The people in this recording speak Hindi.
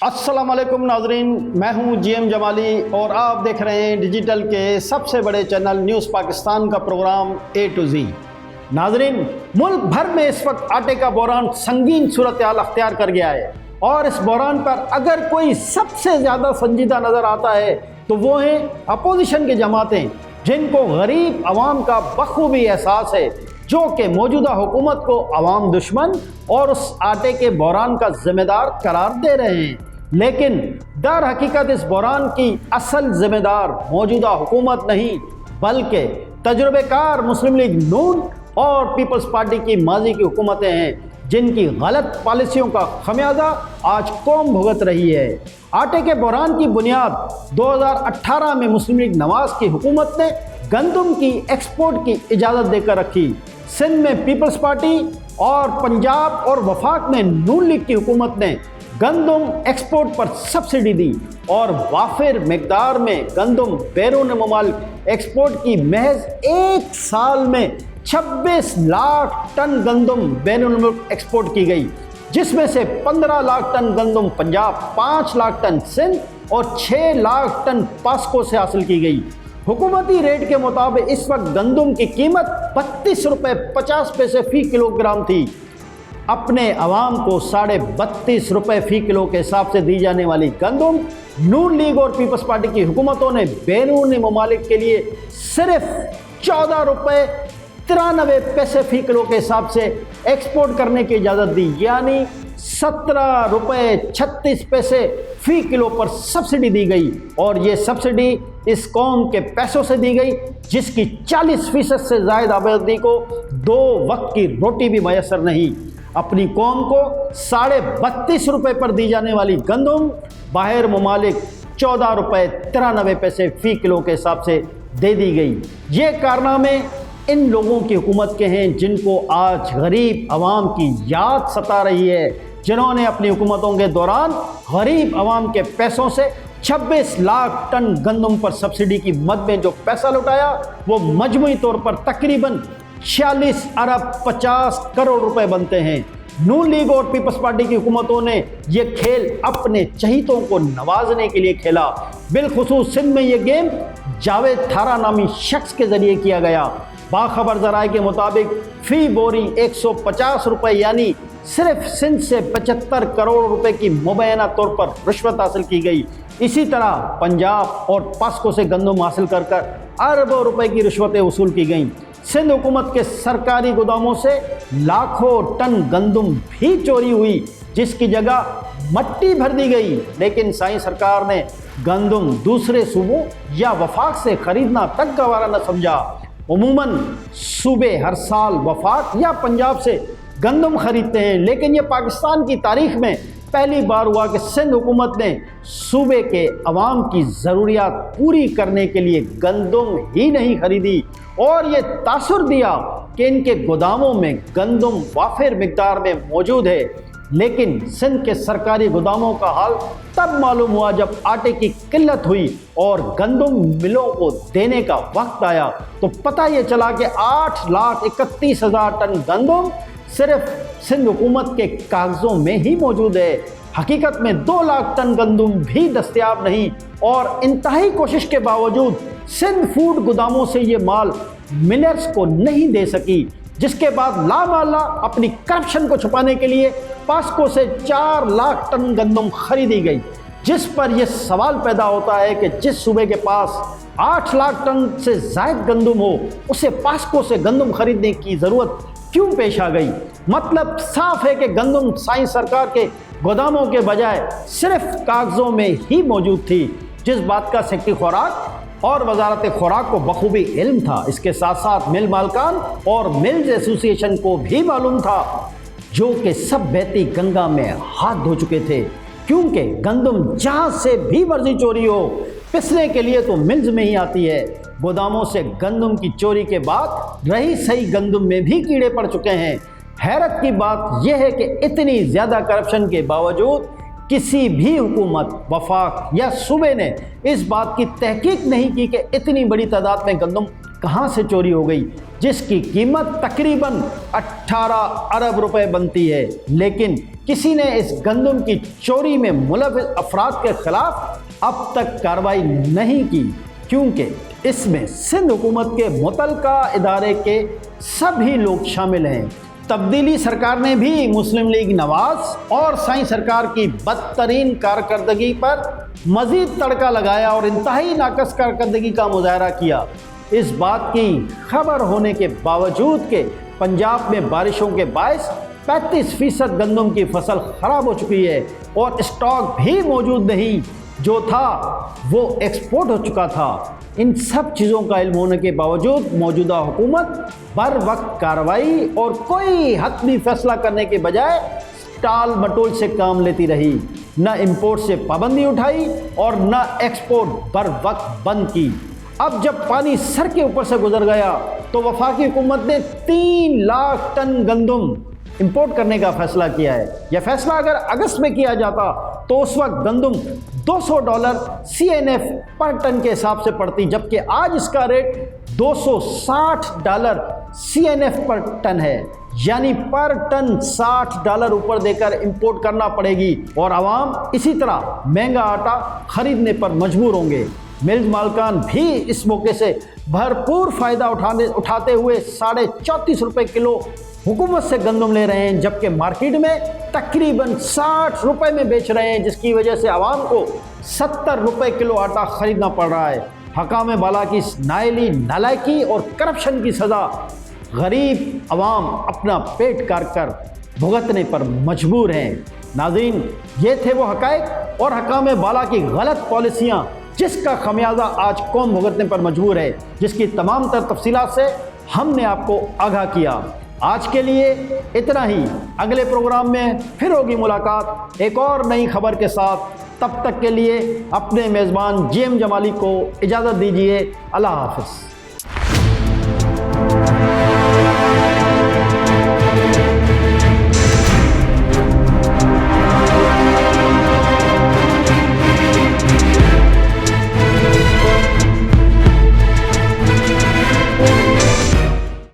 अस्सलाम वालेकुम नाजरीन, मैं हूं जीएम जमाली और आप देख रहे हैं डिजिटल के सबसे बड़े चैनल न्यूज़ पाकिस्तान का प्रोग्राम ए टू जी। नाजरीन, मुल्क भर में इस वक्त आटे का बहरान संगीन सूरत हाल अख्तियार कर गया है और इस बहरान पर अगर कोई सबसे ज़्यादा संजीदा नज़र आता है तो वो हैं अपोजिशन की जमातें, जिनको गरीब अवाम का बखूबी एहसास है, जो कि मौजूदा हुकूमत को अवाम दुश्मन और उस आटे के बहरान का जिम्मेदार करार दे रहे हैं। लेकिन दर हकीकत इस बहरान की असल जिम्मेदार मौजूदा हुकूमत नहीं बल्कि तजुर्बेकार मुस्लिम लीग नून और पीपल्स पार्टी की माजी की हुकूमतें हैं, जिनकी गलत पॉलिसियों का खमियाजा आज कौम भुगत रही है। आटे के बहरान की बुनियाद 2018 में मुस्लिम लीग नवाज की हुकूमत ने गंदम की एक्सपोर्ट की इजाज़त देकर रखी। सिंध में पीपल्स पार्टी और पंजाब और वफाक में नून लीग की हुकूमत ने गंदम एक्सपोर्ट पर सब्सिडी दी और वाफिर मिकदार में गंदम बैरून मुमालिक एक्सपोर्ट की महज एक साल में 26 लाख टन गंदम बैरून मुल्क एक्सपोर्ट की गई, जिसमें से 15 लाख टन गंदम पंजाब, 5 लाख टन सिंध और 6 लाख टन पास्को से हासिल की गई। हुकूमती रेट के मुताबिक इस वक्त गंदम की कीमत 32 रुपये 50 पैसे फ़ी किलोग्राम थी। अपने अवाम को 32.5 रुपये फ़ी किलो के हिसाब से दी जाने वाली गंदम नून लीग और पीपल्स पार्टी की हुकूमतों ने बैरूनी ममालिक के लिए सिर्फ 14 रुपये 93 पैसे फ़ी किलो के हिसाब से एक्सपोर्ट करने की इजाज़त दी, यानी 17 रुपये 36 पैसे फ़ी किलो पर सब्सिडी दी गई। और ये सब्सिडी इस कौम के पैसों से दी गई जिसकी 40% से ज़ायद आबादी को 2 वक्त की रोटी भी मैसर नहीं। अपनी कौम को 32.5 रुपये पर दी जाने वाली गंदम बाहर ममालिक 14 रुपये 93 पैसे फ़ी किलो के हिसाब से दे दी गई। ये कारनामे इन लोगों की हुकूमत के हैं जिनको आज गरीब अवाम की याद सता रही है, जिन्होंने अपनी हुकूमतों के दौरान गरीब अवाम के पैसों से 26 लाख टन गंदम पर सब्सिडी की मद में जो पैसा लुटाया वो मजमूई तौर पर तकरीबन 46 अरब 50 करोड़ रुपए बनते हैं। नून लीग और पीपल्स पार्टी की हुकूमतों ने ये खेल अपने चहीतों को नवाजने के लिए खेला। बिलखुसूस सिंध में ये गेम जावेद थारा नामी शख्स के जरिए किया गया। बाखबर ज़राए के मुताबिक फ़ी बोरी 150 रुपये यानी सिर्फ सिंध से 75 करोड़ रुपए की मुबैना तौर पर रिश्वत हासिल की गई। इसी तरह पंजाब और पास्को से गंदम हासिल कर अरबों रुपए की रिश्वतें वसूल की गईं। सिंध हुकूमत के सरकारी गोदामों से लाखों टन गंदम भी चोरी हुई, जिसकी जगह मट्टी भर दी गई। लेकिन साईं सरकार ने गंदम दूसरे सूबों या वफाक से खरीदना तक गवारा न समझा। उमूमन सूबे हर साल वफाक या पंजाब से गंदम खरीदते हैं, लेकिन ये पाकिस्तान की तारीख में पहली बार हुआ कि सिंध हुकूमत ने सूबे के अवाम की ज़रूरियात पूरी करने के लिए गंदम ही नहीं खरीदी और ये तासुर दिया कि इनके गोदामों में गंदम वाफिर मिकदार में मौजूद है। लेकिन सिंध के सरकारी गोदामों का हाल तब मालूम हुआ जब आटे की किल्लत हुई और गंदम मिलों को देने का वक्त आया तो पता ये चला कि 8,31,000 टन गंदम सिर्फ सिंध हुकूमत के कागज़ों में ही मौजूद है। हकीकत में 2 लाख टन गंदम भी दस्तयाब नहीं और इंतहाई कोशिश के बावजूद सिंध फूड गोदामों से ये माल मिलर्स को नहीं दे सकी, जिसके बाद लामाला अपनी करप्शन को छुपाने के लिए पास्को से 4 लाख टन गंदम खरीदी गई। जिस पर यह सवाल पैदा होता है कि जिस सूबे के पास 8 लाख टन से ज़ायद गंदम हो उसे पास्को से गंदम खरीदने की ज़रूरत क्यों पेश आ गई। मतलब साफ है कि गंदम साईं सरकार के गोदामों के बजाय सिर्फ कागज़ों में ही मौजूद थी, जिस बात का सेक्रेटरी खुराक और वजारत खुराक को बखूबी इल्म था। इसके साथ साथ मिल मालकान और मिल्स एसोसिएशन को भी मालूम था, जो कि सब बहती गंगा में हाथ धो चुके थे, क्योंकि गंदम जहाँ से भी मर्जी चोरी हो पिसने के लिए तो मिल्स में ही आती है। गोदामों से गंदम की चोरी के बाद रही सही गंदम में भी कीड़े पड़ चुके हैं। हैरत की बात यह है कि इतनी ज़्यादा करप्शन के बावजूद किसी भी हुकूमत, वफाक या सूबे ने इस बात की तहकीक नहीं की कि इतनी बड़ी तादाद में गंदम कहाँ से चोरी हो गई, जिसकी कीमत तकरीबन 18 अरब रुपए बनती है। लेकिन किसी ने इस गंदम की चोरी में मुलव्विस अफराद के खिलाफ अब तक कार्रवाई नहीं की, क्योंकि इसमें सिंध हुकूमत के मुतल्लिका इदारे के सभी लोग शामिल हैं। तब्दीली सरकार ने भी मुस्लिम लीग नवाज और साईं सरकार की बदतरीन कारकर्दगी पर मजीद तड़का लगाया और इंतहाई नाकस कारकर्दगी का मुजाहरा किया। इस बात की खबर होने के बावजूद कि पंजाब में बारिशों के बायस 35% गंदम की फसल खराब हो चुकी है और स्टॉक भी मौजूद नहीं, जो था वो एक्सपोर्ट हो चुका था। इन सब चीज़ों का इल्म होने के बावजूद मौजूदा हुकूमत बर वक्त कार्रवाई और कोई हतमी फैसला करने के बजाय टाल मटोल से काम लेती रही। न इंपोर्ट से पाबंदी उठाई और न एक्सपोर्ट बर वक्त बंद की। अब जब पानी सर के ऊपर से गुजर गया तो वफाकी हुकूमत ने 3 लाख टन गंदम इंपोर्ट करने का फैसला किया है। यह फैसला अगर अगस्त में किया जाता तो उस वक्त गंदम $200 CNF पर टन के हिसाब से पड़ती, जबकि आज इसका रेट $260 CNF पर टन है। यानी पर टन $60 ऊपर देकर इंपोर्ट करना पड़ेगी और आवाम इसी तरह महंगा आटा खरीदने पर मजबूर होंगे। मिल्स मालकान भी इस मौके से भरपूर फ़ायदा उठाते हुए 34.5 रुपये किलो हुकूमत से गंदम ले रहे हैं, जबकि मार्केट में तकरीबन 60 रुपये में बेच रहे हैं, जिसकी वजह से आवाम को 70 रुपये किलो आटा खरीदना पड़ रहा है। हकाम बाला की नाइली, नालायकी और करप्शन की सज़ा गरीब आवाम अपना पेट काट कर भुगतने पर मजबूर हैं। नाज़रीन, ये थे वो हक़ाइक़ और हकाम बाला की गलत पॉलिसियाँ जिसका खमियाजा आज कौम भुगतने पर मजबूर है, जिसकी तमाम तर तफसीलात से हमने आपको आगाह किया। आज के लिए इतना ही। अगले प्रोग्राम में फिर होगी मुलाकात एक और नई खबर के साथ। तब तक के लिए अपने मेज़बान GM जमाली को इजाज़त दीजिए। अल्लाह हाफ़िज़।